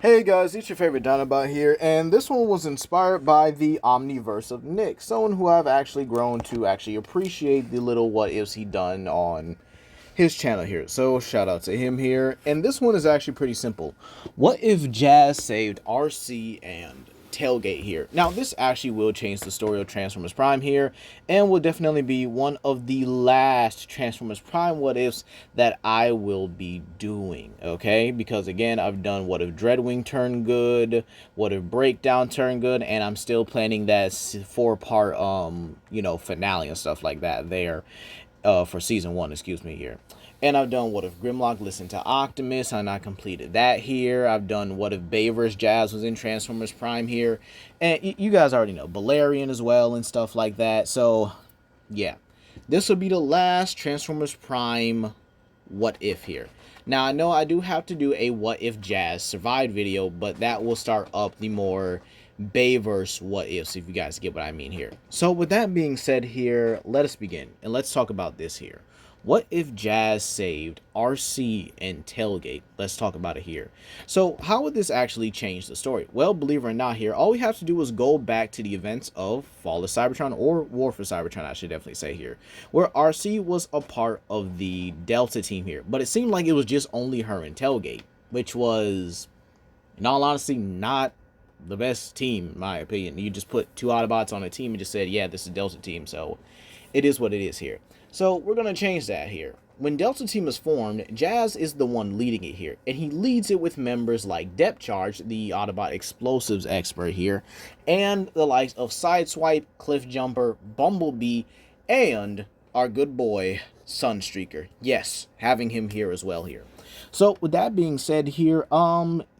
Hey guys, it's your favorite Dinobot here, and this one was inspired by the Omniverse of Nick, someone who I've actually grown to actually appreciate the little what ifs he done on his channel here. So shout out to him here. And this one is actually pretty simple. What if Jazz saved Arcee and Tailgate here? Now this actually will change the story of Transformers Prime here, and will definitely be one of the last Transformers Prime what ifs that I will be doing, okay? Because again, I've done what if Dreadwing turned good, what if Breakdown turned good, and I'm still planning that 4-part finale and stuff like that there for season 1, excuse me here. And I've done what if Grimlock listened to Optimus, and I completed that here. I've done what if Bay vs. Jazz was in Transformers Prime here. And you guys already know Balerion as well and stuff like that. So, yeah. This will be the last Transformers Prime what if here. Now, I know I do have to do a what if Jazz survived video, but that will start up the more Bayverse what ifs, if you guys get what I mean here. So with that being said here, let us begin and let's talk about this here. What if Jazz saved Arcee and Tailgate? Let's talk about it here. So how would this actually change the story? Well, believe it or not here, all we have to do is go back to the events of Fall of Cybertron, or War for Cybertron, I should definitely say here, where Arcee was a part of the Delta team here, but it seemed like it was just only her and Tailgate, which was, in all honesty, not the best team, in my opinion. You just put 2 Autobots on a team and just said, yeah, this is Delta team, so it is what it is here. So we're going to change that here. When Delta Team is formed, Jazz is the one leading it here, and he leads it with members like Depth Charge, the Autobot explosives expert here, and the likes of Sideswipe, Cliffjumper, Bumblebee, and our good boy, Sunstreaker. Yes, having him here as well here. So with that being said here,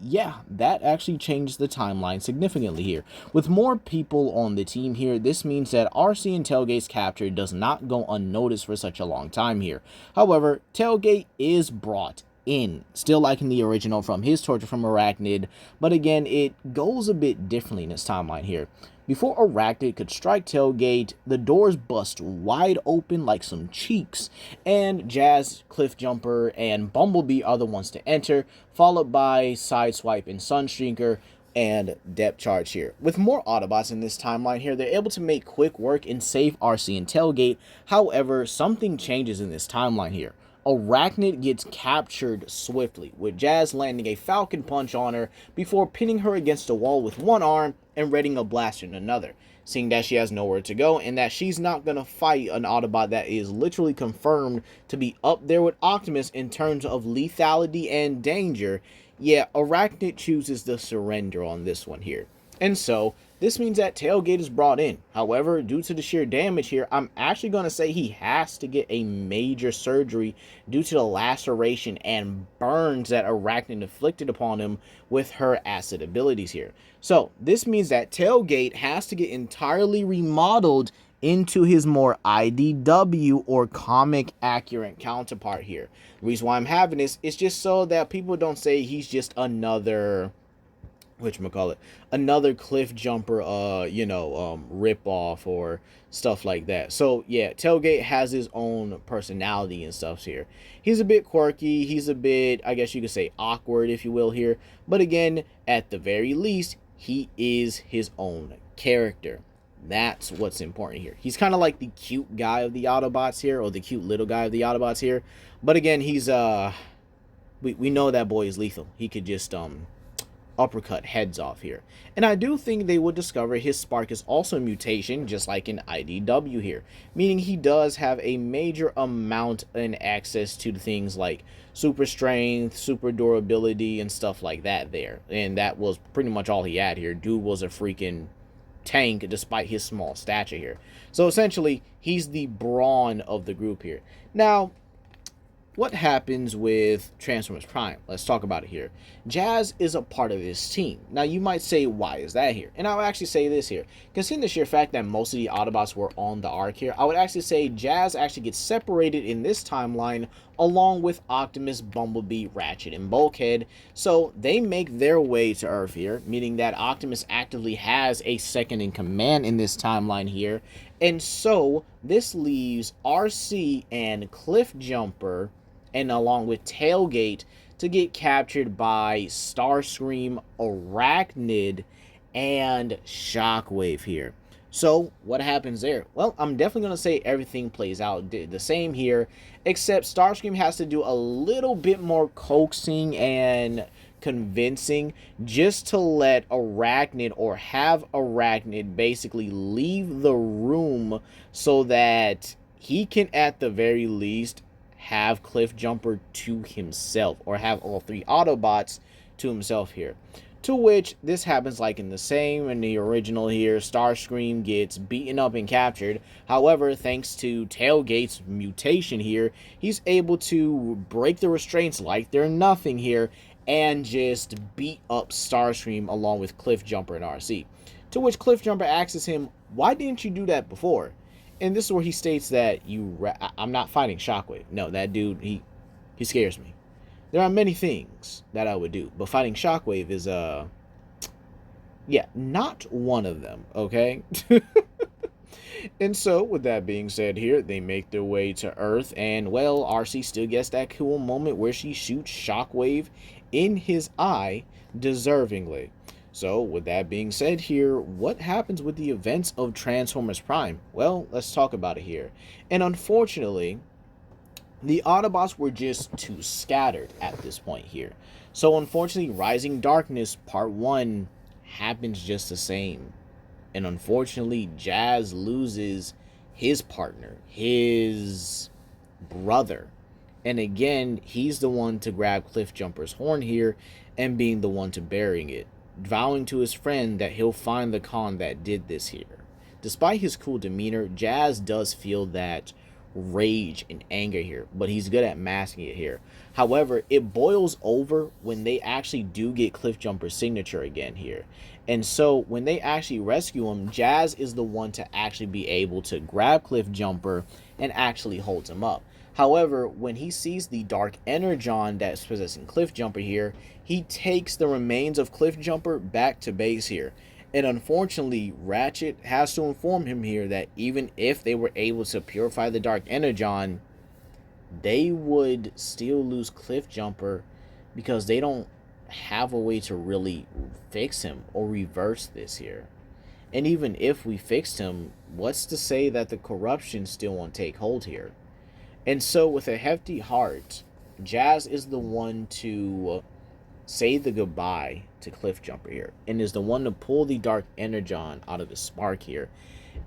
yeah, that actually changed the timeline significantly here. With more people on the team here, this means that Arcee and Tailgate's capture does not go unnoticed for such a long time here. However, Tailgate is brought in, still like in the original, from his torture from Arachnid, but again, it goes a bit differently in this timeline here. Before Arachnid could strike Tailgate, the doors bust wide open like some cheeks, and Jazz, Cliffjumper, and Bumblebee are the ones to enter, followed by Sideswipe and Sunstreaker and Depth Charge here. With more Autobots in this timeline here, they're able to make quick work and save Arcee and Tailgate. However, something changes in this timeline here. Arachnid gets captured swiftly, with Jazz landing a Falcon Punch on her before pinning her against a wall with one arm and readying a blaster in another, seeing that she has nowhere to go and that she's not going to fight an Autobot that is literally confirmed to be up there with Optimus in terms of lethality and danger. Yeah, Arachnid chooses to surrender on this one here. And so, this means that Tailgate is brought in. However, due to the sheer damage here, I'm actually going to say he has to get a major surgery due to the laceration and burns that Arachnid inflicted upon him with her acid abilities here. So, this means that Tailgate has to get entirely remodeled into his more IDW or comic accurate counterpart here. The reason why I'm having this is just so that people don't say he's just another, whatchamacallit, another Cliffjumper, rip-off or stuff like that. So, yeah, Tailgate has his own personality and stuff here. He's a bit quirky, he's a bit, I guess you could say, awkward, if you will, here. But again, at the very least, he is his own character. That's what's important here. He's kind of like the cute guy of the Autobots here, or the cute little guy of the Autobots here. But again, he's, we know that boy is lethal. He could just, uppercut heads off here. And I do think they would discover his spark is also a mutation, just like in IDW here, meaning he does have a major amount and access to things like super strength, super durability, and stuff like that there. And that was pretty much all he had here. Dude was a freaking tank despite his small stature here. So essentially, he's the brawn of the group here. Now, what happens with Transformers Prime? Let's talk about it here. Jazz is a part of this team. Now, you might say, why is that here? And I'll actually say this here. Considering the sheer fact that most of the Autobots were on the Ark here, I would actually say Jazz actually gets separated in this timeline along with Optimus, Bumblebee, Ratchet, and Bulkhead. So they make their way to Earth here, meaning that Optimus actively has a second in command in this timeline here. And so this leaves Arcee and Cliffjumper, and along with Tailgate, to get captured by Starscream, Arachnid, and Shockwave here. So what happens there? Well, I'm definitely going to say everything plays out the same here, except Starscream has to do a little bit more coaxing and convincing just to let Arachnid, or have Arachnid basically leave the room, so that he can at the very least have Cliffjumper to himself, or have all three Autobots to himself here. To which this happens like in the original here. Starscream gets beaten up and captured. However, thanks to Tailgate's mutation here, he's able to break the restraints like they're nothing here, and just beat up Starscream along with Cliffjumper and Arcee. To which Cliffjumper asks him, why didn't you do that before? And this is where he states that I'm not fighting Shockwave. No, that dude, he scares me. There are many things that I would do, but fighting Shockwave is, yeah, not one of them, okay? And so, with that being said here, they make their way to Earth, and, well, Arcee still gets that cool moment where she shoots Shockwave in his eye, deservingly. So, with that being said here, what happens with the events of Transformers Prime? Well, let's talk about it here. And unfortunately, the Autobots were just too scattered at this point here. So unfortunately, Rising Darkness Part 1 happens just the same. And unfortunately, Jazz loses his partner, his brother. And again, he's the one to grab Cliffjumper's horn here and being the one to burying it, vowing to his friend that he'll find the con that did this here. Despite his cool demeanor, Jazz does feel that rage and anger here, but he's good at masking it here. However, it boils over when they actually do get Cliffjumper's signature again here. And so when they actually rescue him, Jazz is the one to actually be able to grab Cliffjumper and actually holds him up. However, when he sees the dark energon that's possessing Cliffjumper here, he takes the remains of Cliffjumper back to base here. And unfortunately, Ratchet has to inform him here that even if they were able to purify the Dark Energon, they would still lose Cliffjumper because they don't have a way to really fix him or reverse this here. And even if we fixed him, what's to say that the corruption still won't take hold here? And so with a hefty heart, Jazz is the one to say the goodbye to Cliffjumper here, and is the one to pull the Dark Energon out of the spark here.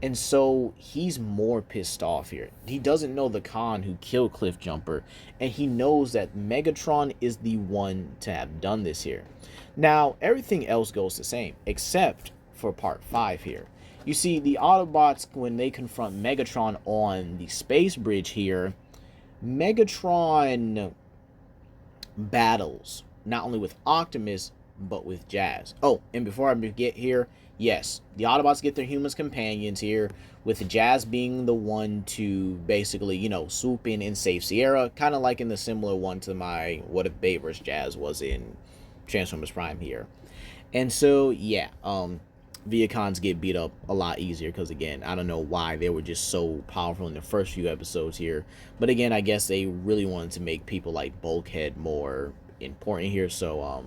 And so he's more pissed off here. He doesn't know the Khan who killed Cliffjumper, and he knows that Megatron is the one to have done this here. Now, everything else goes the same, except for Part 5 here. You see, the Autobots, when they confront Megatron on the space bridge here, Megatron battles not only with Optimus, but with Jazz. Oh, and before I forget here, yes, the Autobots get their humans companions here, with Jazz being the one to basically, you know, swoop in and save Sierra, kind of like in the similar one to my What If Babe vs. Jazz was in Transformers Prime here. And so, yeah, Viacons get beat up a lot easier because, again, I don't know why they were just so powerful in the first few episodes here. But again, I guess they really wanted to make people like Bulkhead more important here. So,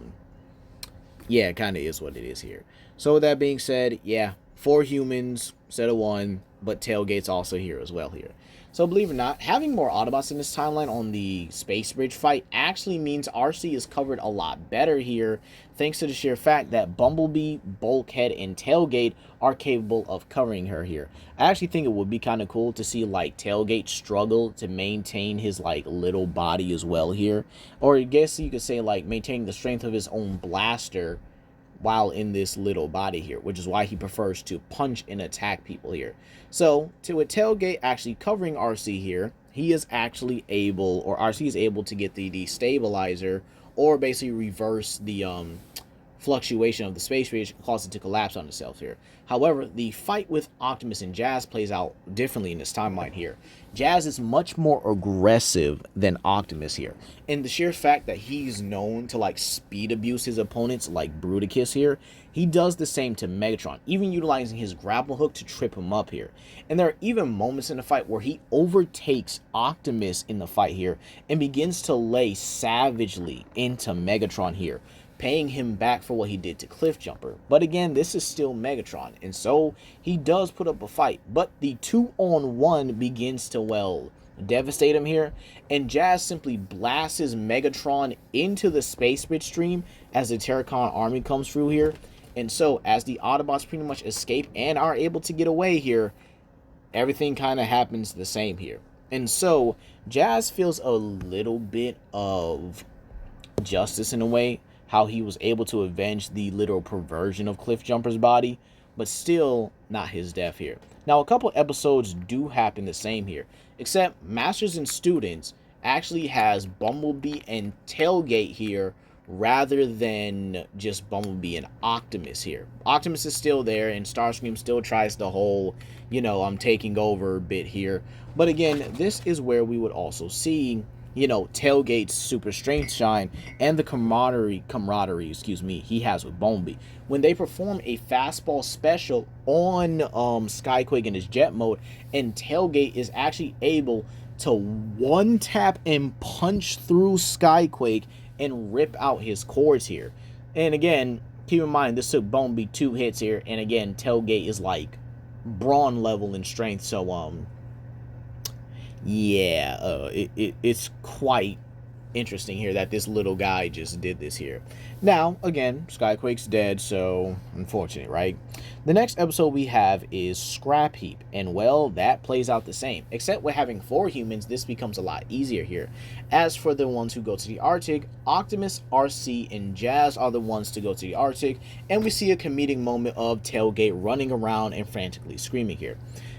yeah, it kind of is what it is here. So with that being said, yeah, 4 humans instead of 1, but Tailgate's also here as well here. So believe it or not, having more Autobots in this timeline on the space bridge fight actually means Arcee is covered a lot better here, thanks to the sheer fact that Bumblebee, Bulkhead, and Tailgate are capable of covering her here. I actually think it would be kind of cool to see like Tailgate struggle to maintain his like little body as well here, or I guess you could say like maintaining the strength of his own blaster while in this little body here, which is why he prefers to punch and attack people here. So, with Tailgate actually covering Arcee here, he is actually able, or Arcee is able to get the destabilizer, or basically reverse the fluctuation of the space bridge caused it to collapse on itself here. However, the fight with Optimus and Jazz plays out differently in this timeline here. Jazz is much more aggressive than Optimus here. And the sheer fact that he's known to like speed abuse his opponents like Bruticus here, he does the same to Megatron, even utilizing his grapple hook to trip him up here. And there are even moments in the fight where he overtakes Optimus in the fight here and begins to lay savagely into Megatron here, paying him back for what he did to Cliffjumper. But again, this is still Megatron, and so he does put up a fight, but the 2-on-1 begins to, well, devastate him here, and Jazz simply blasts his Megatron into the space bridge stream as the Terracon army comes through here. And so as the Autobots pretty much escape and are able to get away here, everything kind of happens the same here. And so Jazz feels a little bit of justice in a way, how he was able to avenge the literal perversion of Cliffjumper's body, but still not his death here. Now, a couple episodes do happen the same here, except Masters and Students actually has Bumblebee and Tailgate here rather than just Bumblebee and Optimus here. Optimus is still there, and Starscream still tries the whole, you know, I'm taking over bit here. But again, this is where we would also see, you know, Tailgate's super strength shine and the camaraderie, he has with Bumblebee. When they perform a fastball special on Skyquake in his jet mode, and Tailgate is actually able to one-tap and punch through Skyquake and rip out his cores here. And again, keep in mind, this took Bumblebee 2 hits here, and again, Tailgate is like brawn level in strength, so yeah, it's quite interesting here that this little guy just did this here. Now, again, Skyquake's dead, so unfortunate, right? The next episode we have is Scrap Heap, and well, that plays out the same. Except with having 4 humans, this becomes a lot easier here. As for the ones who go to the Arctic, Optimus, Arcee, and Jazz are the ones to go to the Arctic, and we see a comedic moment of Tailgate running around and frantically screaming here.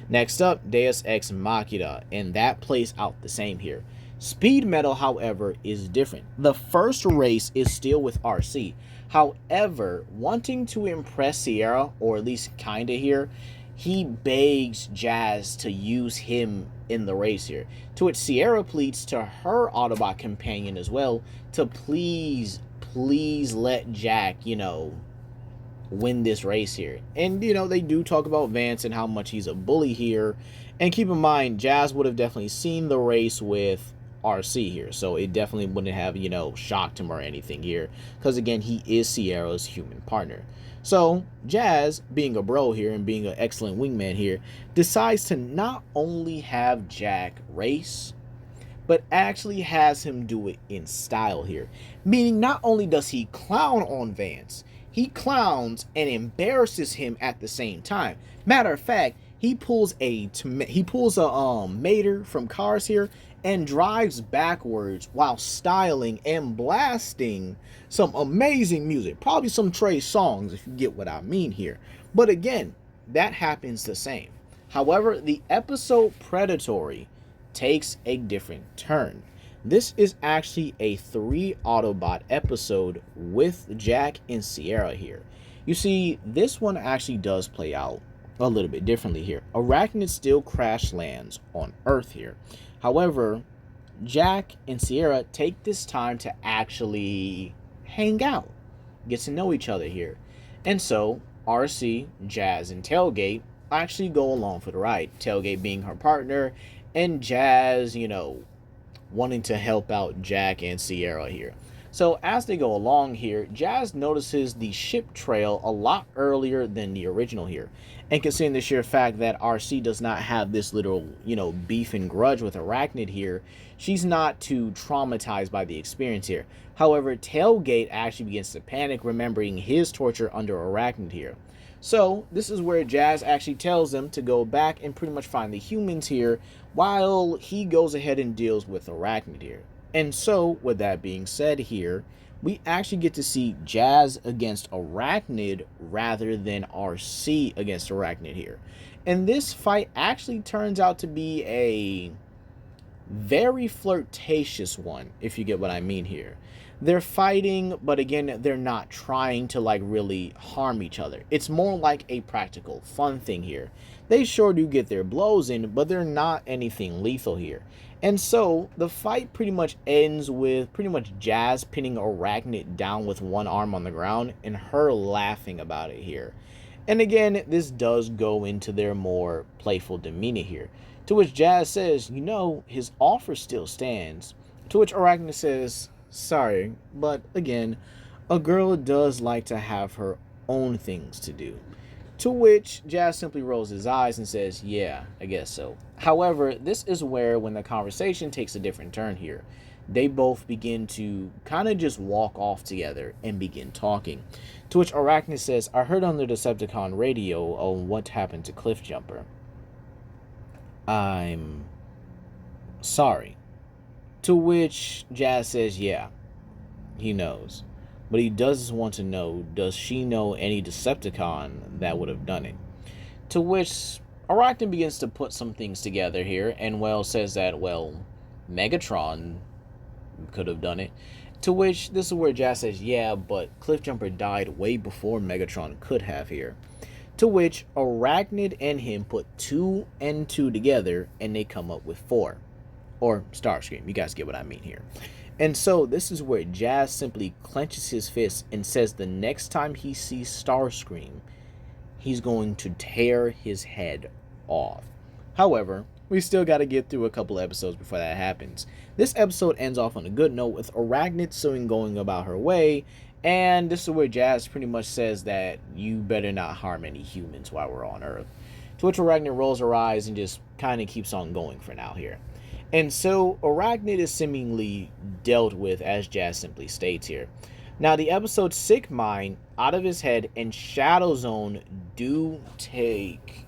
Next up, Deus Ex Machina, and that plays out the same here. Speed Metal, however, is different. The first race is still with Arcee. However, wanting to impress Sierra, or at least kinda here, he begs Jazz to use him in the race here. To which Sierra pleads to her Autobot companion as well to please let Jack, you know, win this race here. And, you know, they do talk about Vance and how much he's a bully here. And keep in mind, Jazz would have definitely seen the race with Arcee here, so it definitely wouldn't have, you know, shocked him or anything here, because again, he is Sierra's human partner. So Jazz, being a bro here and being an excellent wingman here, decides to not only have Jack race, but actually has him do it in style here. Meaning, not only does he clown on Vance, he clowns and embarrasses him at the same time. Matter of fact, he pulls a Mater from Cars here and drives backwards while styling and blasting some amazing music. Probably some Trey songs, if you get what I mean here. But again, that happens the same. However, the episode Predatory takes a different turn. This is actually a 3 Autobot episode with Jack and Sierra here. You see, this one actually does play out a little bit differently here. Arachnid still crash lands on Earth here. However, Jack and Sierra take this time to actually hang out, get to know each other here. And so, Arcee, Jazz, and Tailgate actually go along for the ride. Tailgate being her partner, and Jazz, you know, wanting to help out Jack and Sierra here. So as they go along here, Jazz notices the ship trail a lot earlier than the original here. And considering the sheer fact that Arcee does not have this little, you know, beef and grudge with Arachnid here, she's not too traumatized by the experience here. However, Tailgate actually begins to panic, remembering his torture under Arachnid here. So this is where Jazz actually tells them to go back and pretty much find the humans here, while he goes ahead and deals with Arachnid here. And so, with that being said here, we actually get to see Jazz against Arachnid rather than Arcee against Arachnid here. And this fight actually turns out to be a very flirtatious one, if you get what I mean here. They're fighting, but again, they're not trying to like really harm each other. It's more like a practical fun thing here. They sure do get their blows in, but they're not anything lethal here. And so the fight pretty much ends with pretty much Jazz pinning Arachnid down with one arm on the ground and her laughing about it here. And again, this does go into their more playful demeanor here. To which Jazz says, you know, his offer still stands. To which Arachnid says, sorry, but again, a girl does like to have her own things to do. To which Jazz simply rolls his eyes and says, yeah, I guess so. However, this is where when the conversation takes a different turn here. They both begin to kind of just walk off together and begin talking. To which Arachnid says, I heard on the Decepticon radio on what happened to Cliffjumper. I'm sorry. To which Jazz says, yeah, he knows. But he does want to know, does she know any Decepticon that would have done it? To which Arachnid begins to put some things together here and, well, says that, well, Megatron could have done it. To which this is where Jazz says, yeah, but Cliffjumper died way before Megatron could have here. To which Arachnid and him put 2 and 2 together and they come up with 4. Or Starscream, you guys get what I mean here. And so this is where Jazz simply clenches his fist and says the next time he sees Starscream, he's going to tear his head off. However, we still got to get through a couple episodes before that happens. This episode ends off on a good note with Arachnid soon going about her way. And this is where Jazz pretty much says that you better not harm any humans while we're on Earth. To which Arachnid rolls her eyes and just kind of keeps on going for now here. And so Arachnid is seemingly dealt with, as Jazz simply states here. Now the episode Sick Mind, Out of His Head, and Shadow Zone do take,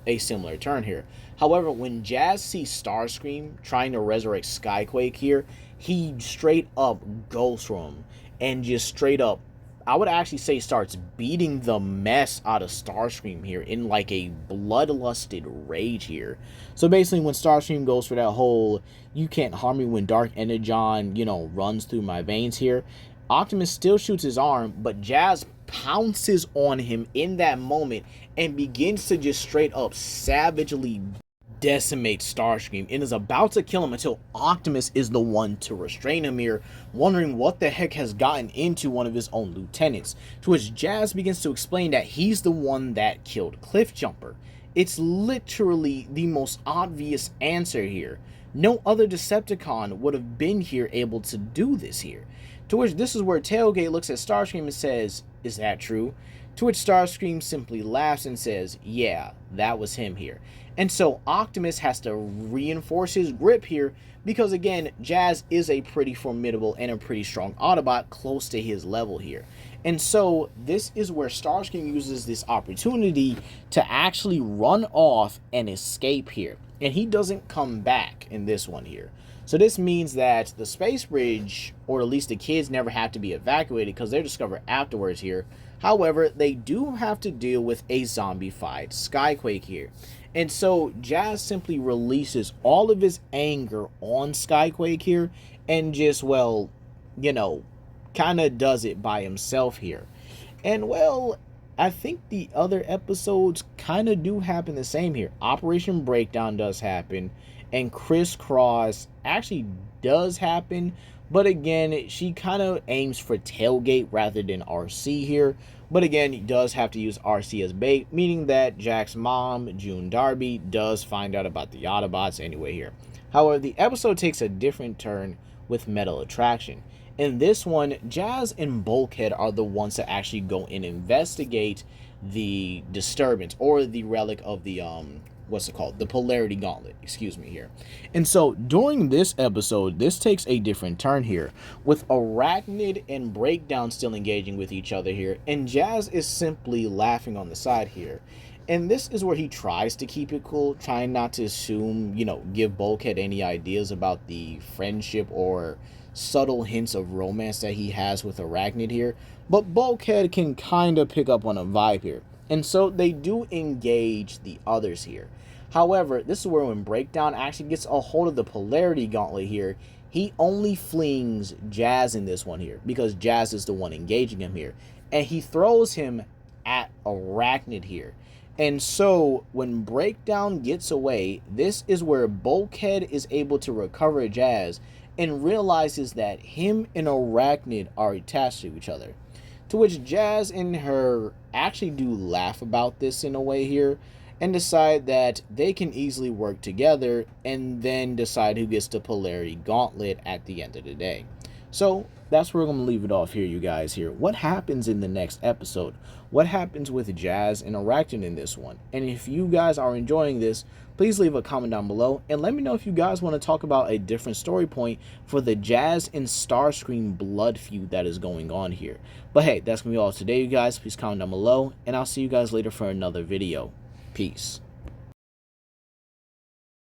a similar turn here. However, when Jazz sees Starscream trying to resurrect Skyquake here, he straight up goes for him and just straight up, I would actually say, starts beating the mess out of Starscream here in like a bloodlusted rage here. So basically when Starscream goes for that whole, you can't harm me when Dark Energon, runs through my veins here, Optimus still shoots his arm, but Jazz pounces on him in that moment and begins to just straight up savagely decimate Starscream and is about to kill him until Optimus is the one to restrain him here, wondering what the heck has gotten into one of his own lieutenants. To which Jazz begins to explain that he's the one that killed Cliffjumper. It's literally the most obvious answer here. No other Decepticon would have been here able to do this here. To which this is where Tailgate looks at Starscream and says, is that true? To which Starscream simply laughs and says, yeah, that was him here. And so Optimus has to reinforce his grip here because, again, Jazz is a pretty formidable and a pretty strong Autobot close to his level here. And so this is where Starscream uses this opportunity to actually run off and escape here. And he doesn't come back in this one here. So this means that the space bridge, or at least the kids, never have to be evacuated because they're discovered afterwards here. However, they do have to deal with a zombified Skyquake here. And so Jazz simply releases all of his anger on Skyquake here and just, well, kind of does it by himself here. And, well, I think the other episodes kind of do happen the same here. Operation Breakdown does happen, and Crisscross actually does happen, but again, she kind of aims for Tailgate rather than Arcee here. But again, he does have to use Arcee as bait, meaning that Jack's mom, June Darby, does find out about the Autobots anyway here. However, the episode takes a different turn with Metal Attraction. In this one, Jazz and Bulkhead are the ones that actually go and investigate the disturbance, or the relic of the the Polarity Gauntlet, excuse me here. And so during this episode, this takes a different turn here, with Arachnid and Breakdown still engaging with each other here, and Jazz is simply laughing on the side here. And this is where he tries to keep it cool, trying not to assume, give Bulkhead any ideas about the friendship or subtle hints of romance that he has with Arachnid here. But Bulkhead can kind of pick up on a vibe here. And so they do engage the others here. However, this is where when Breakdown actually gets a hold of the Polarity Gauntlet here, he only flings Jazz in this one here because Jazz is the one engaging him here. And he throws him at Arachnid here. And so when Breakdown gets away, this is where Bulkhead is able to recover Jazz and realizes that him and Arachnid are attached to each other. To which Jazz and her actually do laugh about this in a way here and decide that they can easily work together and then decide who gets the Polarity Gauntlet at the end of the day. So that's where we're going to leave it off here, you guys here. What happens in the next episode? What happens with Jazz and Arachnid in this one? And if you guys are enjoying this, please leave a comment down below and let me know if you guys want to talk about a different story point for the Jazz and Starscream blood feud that is going on here. But hey, that's going to be all today, you guys. Please comment down below and I'll see you guys later for another video. Peace.